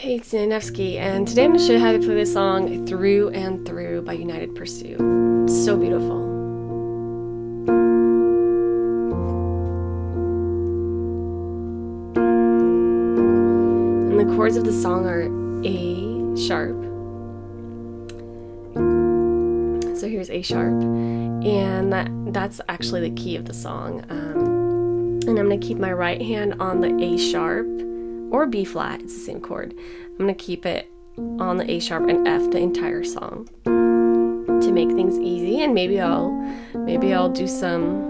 Hey, it's Nanevsky, and today I'm going to show you how to play this song Through and Through by United Pursue. It's so beautiful. And the chords of the song are A sharp. So here's A sharp, and that's actually the key of the song. And I'm going to keep my right hand on the A sharp, or B flat, it's the same chord. I'm gonna keep it on the A sharp and F the entire song to make things easy, and maybe I'll do some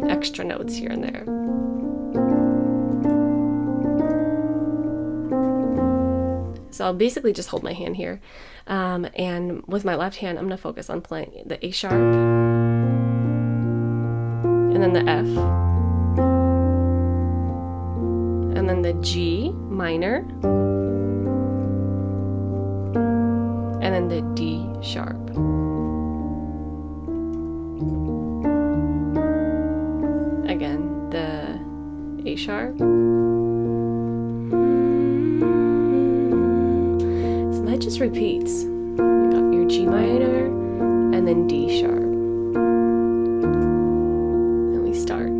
extra notes here and there. So I'll basically just hold my hand here, and with my left hand I'm gonna focus on playing the A sharp and then the F, and then the G minor, and then the D sharp. Again, the A sharp. So that just repeats. You got your G minor, and then D sharp. And we start.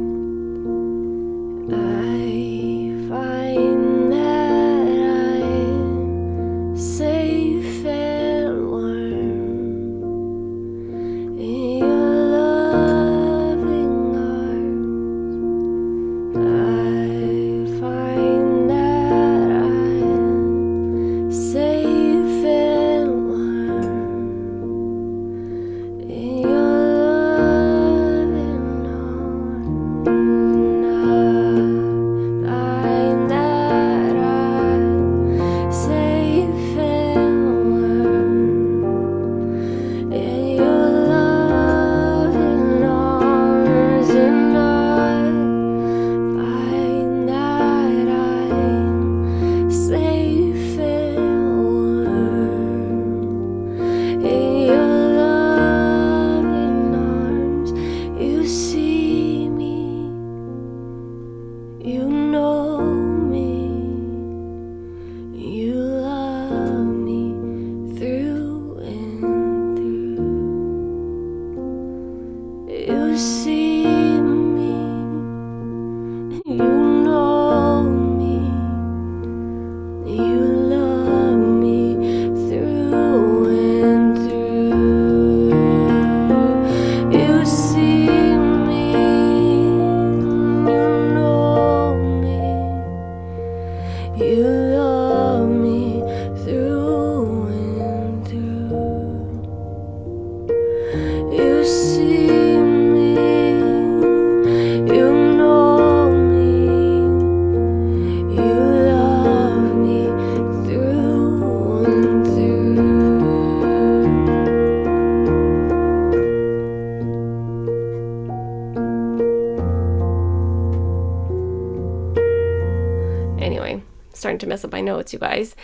Anyway, starting to mess up my notes, you guys.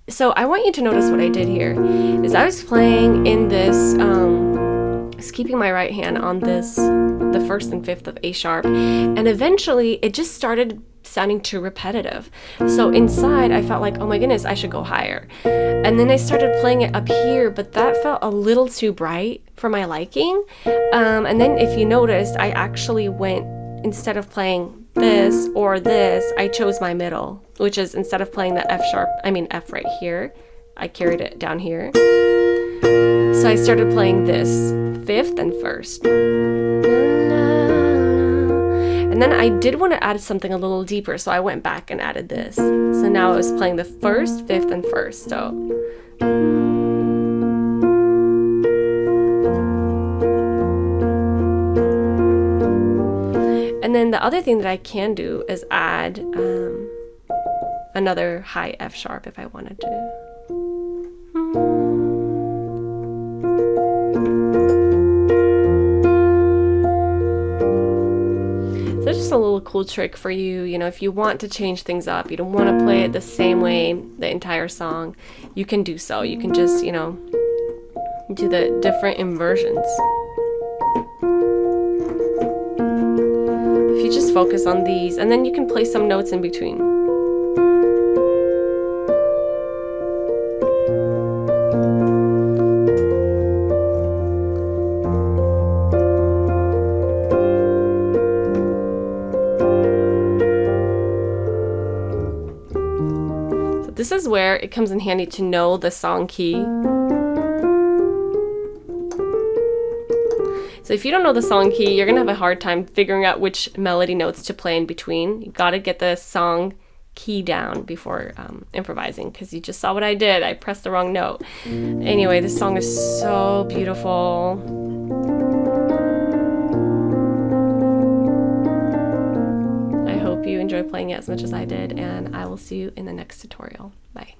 So I want you to notice what I did here is I was playing in this, was keeping my right hand on this, the first and fifth of A sharp, and eventually it just started sounding too repetitive. So inside I felt like, oh my goodness, I should go higher. And then I started playing it up here, but that felt a little too bright for my liking. And then if you noticed, I actually went, instead of playing this or this, I chose my middle, which is instead of playing the F right here, I carried it down here. So I started playing this fifth and first. And then I did want to add something a little deeper, so I went back and added this. So now I was playing the first, fifth, and first. So and then the other thing that I can do is add another high F sharp if I wanted to. So that's just a little cool trick for you. You know, if you want to change things up, you don't want to play it the same way the entire song, you can do so. You can just, you know, do the different inversions. If you just focus on these, and then you can play some notes in between. this is where it comes in handy to know the song key. So if you don't know the song key, you're gonna have a hard time figuring out which melody notes to play in between. You gotta get the song key down before improvising, because you just saw what I did. I pressed the wrong note. Anyway, this song is so beautiful. I hope you enjoy playing it as much as I did, and I will see you in the next tutorial. Bye.